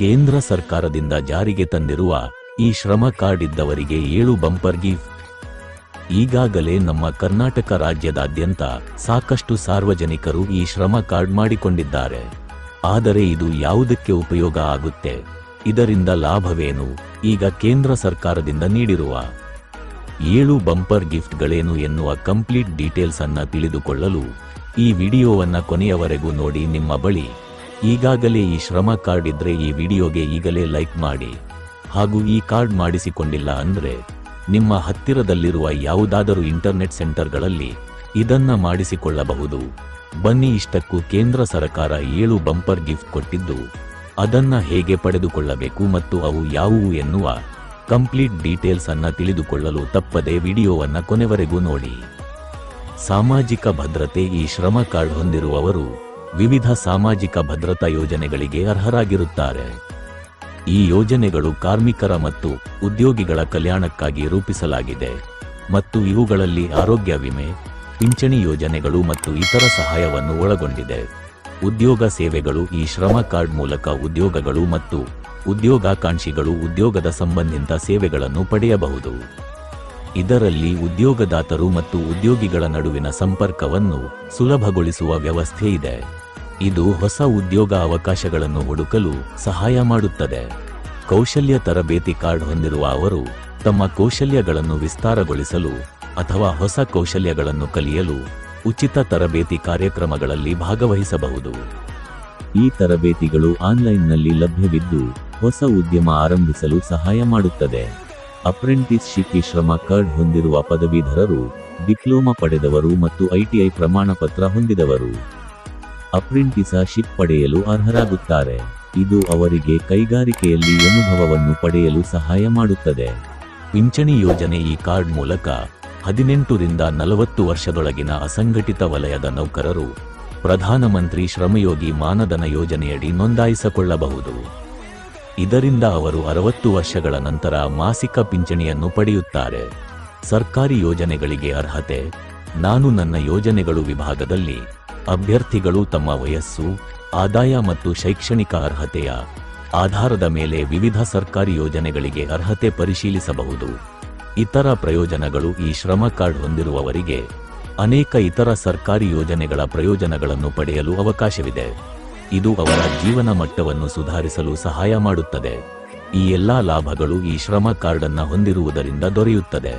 ಕೇಂದ್ರ ಸರ್ಕಾರದಿಂದ ಜಾರಿಗೆ ತಂದಿರುವ ಈ ಶ್ರಮ ಕಾರ್ಡ್ ಇದ್ದವರಿಗೆ 7 ಬಂಪರ್ ಗಿಫ್ಟ್. ಈಗಾಗಲೇ ನಮ್ಮ ಕರ್ನಾಟಕ ರಾಜ್ಯದಾದ್ಯಂತ ಸಾಕಷ್ಟು ಸಾರ್ವಜನಿಕರು ಈ ಶ್ರಮ ಕಾರ್ಡ್ ಮಾಡಿಕೊಂಡಿದ್ದಾರೆ. ಆದರೆ ಇದು ಯಾವುದಕ್ಕೆ ಉಪಯೋಗ ಆಗುತ್ತೆ, ಇದರಿಂದ ಲಾಭವೇನು, ಈಗ ಕೇಂದ್ರ ಸರ್ಕಾರದಿಂದ ನೀಡಿರುವ 7 ಬಂಪರ್ ಗಿಫ್ಟ್ಗಳೇನು ಎನ್ನುವ ಕಂಪ್ಲೀಟ್ ಡೀಟೇಲ್ಸ್ ಅನ್ನ ತಿಳಿದುಕೊಳ್ಳಲು ಈ ವಿಡಿಯೋವನ್ನ ಕೊನೆಯವರೆಗೂ ನೋಡಿ. ನಿಮ್ಮ ಬಳಿ ಈಗಾಗಲೇ ಈ ಶ್ರಮ ಕಾರ್ಡ್ ಇದ್ರೆ ಈ ವಿಡಿಯೋಗೆ ಈಗಲೇ ಲೈಕ್ ಮಾಡಿ. ಹಾಗೂ ಈ ಕಾರ್ಡ್ ಮಾಡಿಸಿಕೊಂಡಿಲ್ಲ ಅಂದ್ರೆ ನಿಮ್ಮ ಹತ್ತಿರದಲ್ಲಿರುವ ಯಾವುದಾದರೂ ಇಂಟರ್ನೆಟ್ ಸೆಂಟರ್ಗಳಲ್ಲಿ ಇದನ್ನ ಮಾಡಿಸಿಕೊಳ್ಳಬಹುದು. ಬನ್ನಿ, ಇಷ್ಟಕ್ಕೂ ಕೇಂದ್ರ ಸರ್ಕಾರ 7 ಬಂಪರ್ ಗಿಫ್ಟ್ ಕೊಟ್ಟಿದ್ದು ಅದನ್ನ ಹೇಗೆ ಪಡೆದುಕೊಳ್ಳಬೇಕು ಮತ್ತು ಅವು ಯಾವುವು ಎನ್ನುವ ಕಂಪ್ಲೀಟ್ ಡೀಟೇಲ್ಸ್ ಅನ್ನ ತಿಳಿದುಕೊಳ್ಳಲು ತಪ್ಪದೆ ವಿಡಿಯೋವನ್ನ ಕೊನೆವರೆಗೂ ನೋಡಿ. ಸಾಮಾಜಿಕ ಭದ್ರತೆ. ಈ ಶ್ರಮ ಕಾರ್ಡ್ ಹೊಂದಿರುವವರು ವಿವಿಧ ಸಾಮಾಜಿಕ ಭದ್ರತಾ ಯೋಜನೆಗಳಿಗೆ ಅರ್ಹರಾಗಿರುತ್ತಾರೆ. ಈ ಯೋಜನೆಗಳು ಕಾರ್ಮಿಕರ ಮತ್ತು ಉದ್ಯೋಗಿಗಳ ಕಲ್ಯಾಣಕ್ಕಾಗಿ ರೂಪಿಸಲಾಗಿದೆ ಮತ್ತು ಇವುಗಳಲ್ಲಿ ಆರೋಗ್ಯ ವಿಮೆ, ಪಿಂಚಣಿ ಯೋಜನೆಗಳು ಮತ್ತು ಇತರ ಸಹಾಯವನ್ನು ಒಳಗೊಂಡಿದೆ. ಉದ್ಯೋಗ ಸೇವೆಗಳು. ಈ ಶ್ರಮ ಕಾರ್ಡ್ ಮೂಲಕ ಉದ್ಯೋಗಗಳು ಮತ್ತು ಉದ್ಯೋಗಾಕಾಂಕ್ಷಿಗಳು ಉದ್ಯೋಗದ ಸಂಬಂಧಿತ ಸೇವೆಗಳನ್ನು ಪಡೆಯಬಹುದು. ಇದರಲ್ಲಿ ಉದ್ಯೋಗದಾತರು ಮತ್ತು ಉದ್ಯೋಗಿಗಳ ನಡುವಿನ ಸಂಪರ್ಕವನ್ನು ಸುಲಭಗೊಳಿಸುವ ವ್ಯವಸ್ಥೆ ಇದೆ. ಇದು ಹೊಸ ಉದ್ಯೋಗ ಅವಕಾಶಗಳನ್ನು ಹುಡುಕಲು ಸಹಾಯ ಮಾಡುತ್ತದೆ. ಕೌಶಲ್ಯ ತರಬೇತಿ ಕಾರ್ಡ್ ಹೊಂದಿರುವ ಅವರು ತಮ್ಮ ಕೌಶಲ್ಯಗಳನ್ನು ವಿಸ್ತಾರಗೊಳಿಸಲು ಅಥವಾ ಹೊಸ ಕೌಶಲ್ಯಗಳನ್ನು ಕಲಿಯಲು ಉಚಿತ ತರಬೇತಿ ಕಾರ್ಯಕ್ರಮಗಳಲ್ಲಿ ಭಾಗವಹಿಸಬಹುದು. ಈ ತರಬೇತಿಗಳು ಆನ್ಲೈನ್ನಲ್ಲಿ ಲಭ್ಯವಿದ್ದು ಹೊಸ ಉದ್ಯಮ ಆರಂಭಿಸಲು ಸಹಾಯ ಮಾಡುತ್ತದೆ. ಅಪ್ರೆಂಟಿಸ್ಶಿಪ್. ಈ ಶ್ರಮ ಕಾರ್ಡ್ ಹೊಂದಿರುವ ಪದವೀಧರರು, ಡಿಪ್ಲೊಮಾ ಪಡೆದವರು ಮತ್ತು ಐಟಿಐ ಪ್ರಮಾಣಪತ್ರ ಹೊಂದಿದವರು ಅಪ್ರೆಂಟಿಸ್ಶಿಪ್ ಪಡೆಯಲು ಅರ್ಹರಾಗುತ್ತಾರೆ. ಇದು ಅವರಿಗೆ ಕೈಗಾರಿಕೆಯಲ್ಲಿ ಅನುಭವವನ್ನು ಪಡೆಯಲು ಸಹಾಯ ಮಾಡುತ್ತದೆ. ಪಿಂಚಣಿ ಯೋಜನೆ. ಈ ಕಾರ್ಡ್ ಮೂಲಕ 18 ರಿಂದ 40 ವರ್ಷದೊಳಗಿನ ಅಸಂಘಟಿತ ವಲಯದ ನೌಕರರು ಪ್ರಧಾನಮಂತ್ರಿ ಶ್ರಮಯೋಗಿ ಮಾನಧನ ಯೋಜನೆಯಡಿ ನೋಂದಾಯಿಸಿಕೊಳ್ಳಬಹುದು. ಇದರಿಂದ ಅವರು 60 ವರ್ಷಗಳ ನಂತರ ಮಾಸಿಕ ಪಿಂಚಣಿಯನ್ನು ಪಡೆಯುತ್ತಾರೆ. ಸರ್ಕಾರಿ ಯೋಜನೆಗಳಿಗೆ ಅರ್ಹತೆ. ನಾನು ನನ್ನ ಯೋಜನೆಗಳು ವಿಭಾಗದಲ್ಲಿ ಅಭ್ಯರ್ಥಿಗಳು ತಮ್ಮ ವಯಸ್ಸು, ಆದಾಯ ಮತ್ತು ಶೈಕ್ಷಣಿಕ ಅರ್ಹತೆಯ ಆಧಾರದ ಮೇಲೆ ವಿವಿಧ ಸರ್ಕಾರಿ ಯೋಜನೆಗಳಿಗೆ ಅರ್ಹತೆ ಪರಿಶೀಲಿಸಬಹುದು. ಇತರ ಪ್ರಯೋಜನಗಳು. ಈ ಶ್ರಮ ಕಾರ್ಡ್ ಹೊಂದಿರುವವರಿಗೆ ಅನೇಕ ಇತರ ಸರ್ಕಾರಿ ಯೋಜನೆಗಳ ಪ್ರಯೋಜನಗಳನ್ನು ಪಡೆಯಲು ಅವಕಾಶವಿದೆ. ಇದು ಅವರ ಜೀವನ ಮಟ್ಟವನ್ನು ಸುಧಾರಿಸಲು ಸಹಾಯ ಮಾಡುತ್ತದೆ. ಈ ಎಲ್ಲಾ ಲಾಭಗಳು ಈ ಶ್ರಮ ಕಾರ್ಡ್ ಅನ್ನು ಹೊಂದಿರುವುದರಿಂದ ದೊರೆಯುತ್ತದೆ.